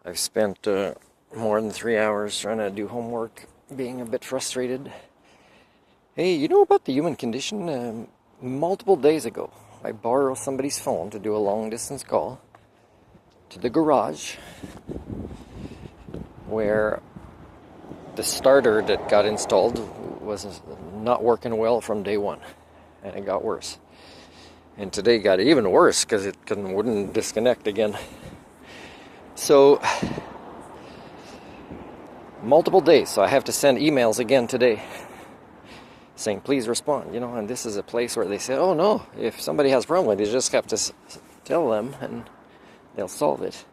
I've spent more than 3 hours trying to do homework, being a bit frustrated. Hey, you know about the human condition? Multiple days ago, I borrowed somebody's phone to do a long-distance call to the garage where the starter that got installed was not working well from day one, and it got worse. And today it got even worse because it wouldn't disconnect again. So, multiple days, so I have to send emails again today saying, please respond, and this is a place where they say, oh no, if somebody has a problem, they just have to tell them and they'll solve it.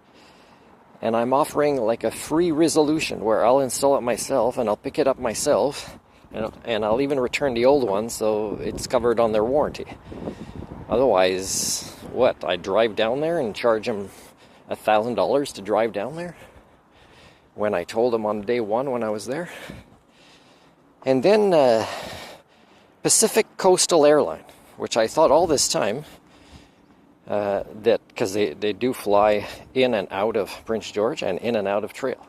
And I'm offering like a free resolution where I'll install it myself and I'll pick it up myself and I'll even return the old one so it's covered on their warranty. Otherwise, what? I drive down there and charge them $1,000 to drive down there when I told them on day one when I was there. And then Pacific Coastal Airline, which I thought all this time that because they do fly in and out of Prince George and in and out of Trail.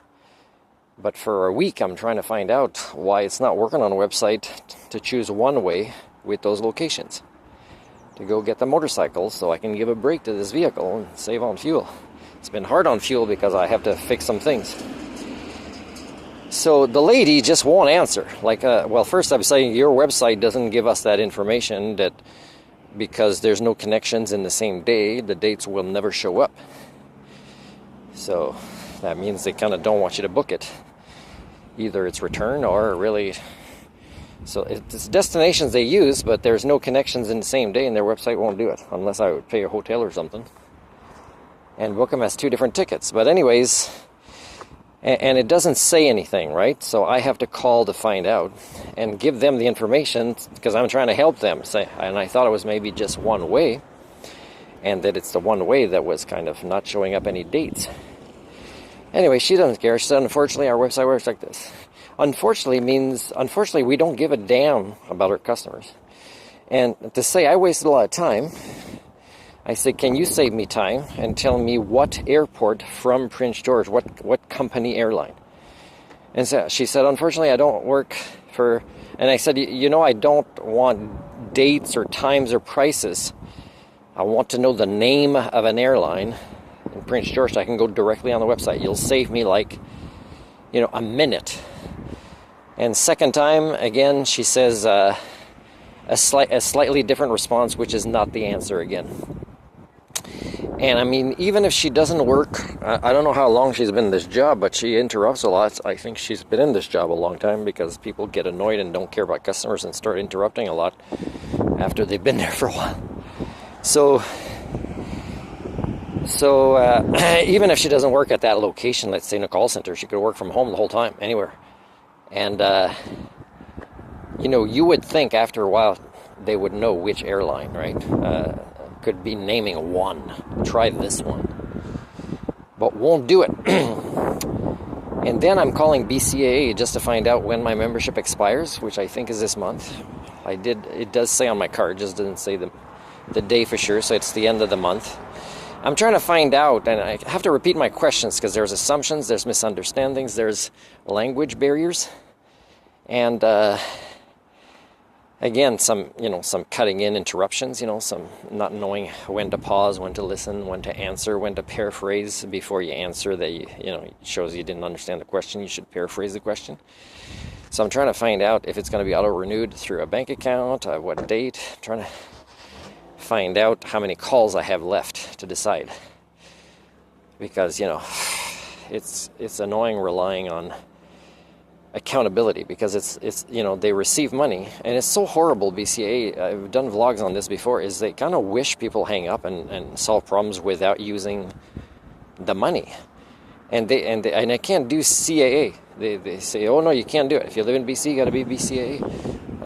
But for a week I'm trying to find out why it's not working on a website to choose one way with those locations to go get the motorcycles so I can give a break to this vehicle and save on fuel. It's been hard on fuel because I have to fix some things. So the lady just won't answer. Well, first I'm saying your website doesn't give us that information that because there's no connections in the same day, the dates will never show up. So that means they kind of don't want you to book it. Either it's return or really... So it's destinations they use, but there's no connections in the same day and their website won't do it unless I would pay a hotel or something and book them as two different tickets. But anyways, and it doesn't say anything, right? So I have to call to find out and give them the information because I'm trying to help them. And I thought it was maybe just one way and that it's the one way that was kind of not showing up any dates. Anyway, she doesn't care. She said, unfortunately, our website works like this. Unfortunately means, we don't give a damn about our customers. And to say I wasted a lot of time, I said, can you save me time and tell me what airport from Prince George, what company airline? And so she said, unfortunately, I don't work for... And I said, I don't want dates or times or prices. I want to know the name of an airline in Prince George so I can go directly on the website. You'll save me a minute. And second time, again, she says a slightly different response, which is not the answer again. And I mean, even if she doesn't work, I don't know how long she's been in this job, but she interrupts a lot. I think she's been in this job a long time because people get annoyed and don't care about customers and start interrupting a lot after they've been there for a while. So even if she doesn't work at that location, let's say in a call center, she could work from home the whole time, anywhere. And, you would think after a while they would know which airline, right? Could be naming one. Try this one. But won't do it. And then I'm calling BCAA just to find out when my membership expires, which I think is this month. It does say on my card, just doesn't say the day for sure, so it's the end of the month. I'm trying to find out, and I have to repeat my questions because there's assumptions, there's misunderstandings, there's language barriers, and again, some cutting in interruptions, some not knowing when to pause, when to listen, when to answer, when to paraphrase before you answer. It shows you didn't understand the question. You should paraphrase the question. So I'm trying to find out if it's going to be auto-renewed through a bank account, what date. I'm trying to find out how many calls I have left to decide. Because, it's annoying relying on accountability because it's they receive money and it's so horrible. BCA, I've done vlogs on this before, is they kind of wish people hang up and solve problems without using the money, and I can't do CAA. They say, oh no, you can't do it. If you live in BC, you got to be BCA.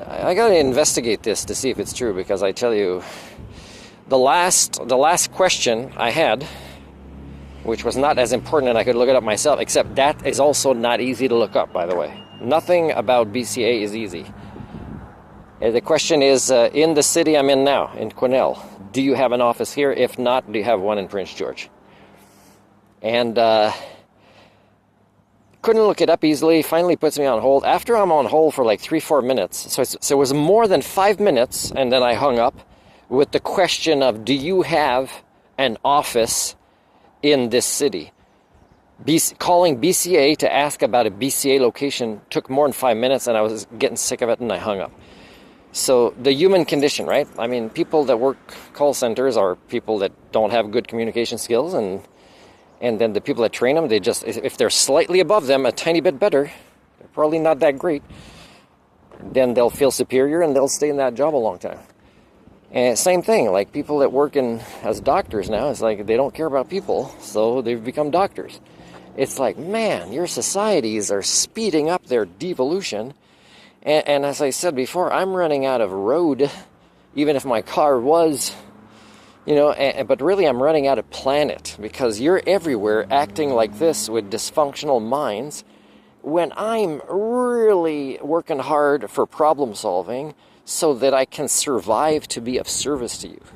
I got to investigate this to see if it's true, because I tell you, the last question I had, which was not as important and I could look it up myself, except that is also not easy to look up, by the way. Nothing about BCA is easy. The question is, in the city I'm in now, in Quesnel, do you have an office here? If not, do you have one in Prince George? And Couldn't look it up easily. Finally puts me on hold. After I'm on hold for like 3-4 minutes, so it was more than 5 minutes, and then I hung up with the question of, do you have an office in this city? Calling BCA to ask about a BCA location took more than 5 minutes, and I was getting sick of it, and I hung up. So the human condition, right? I mean, people that work call centers are people that don't have good communication skills, and then the people that train them, they just, if they're slightly above them, a tiny bit better, they're probably not that great, then they'll feel superior and they'll stay in that job a long time. And same thing, like people that work as doctors now, it's like they don't care about people, so they've become doctors. It's like, man, your societies are speeding up their devolution. And as I said before, I'm running out of road, even if my car was, but really I'm running out of planet, because you're everywhere acting like this with dysfunctional minds when I'm really working hard for problem solving so that I can survive to be of service to you.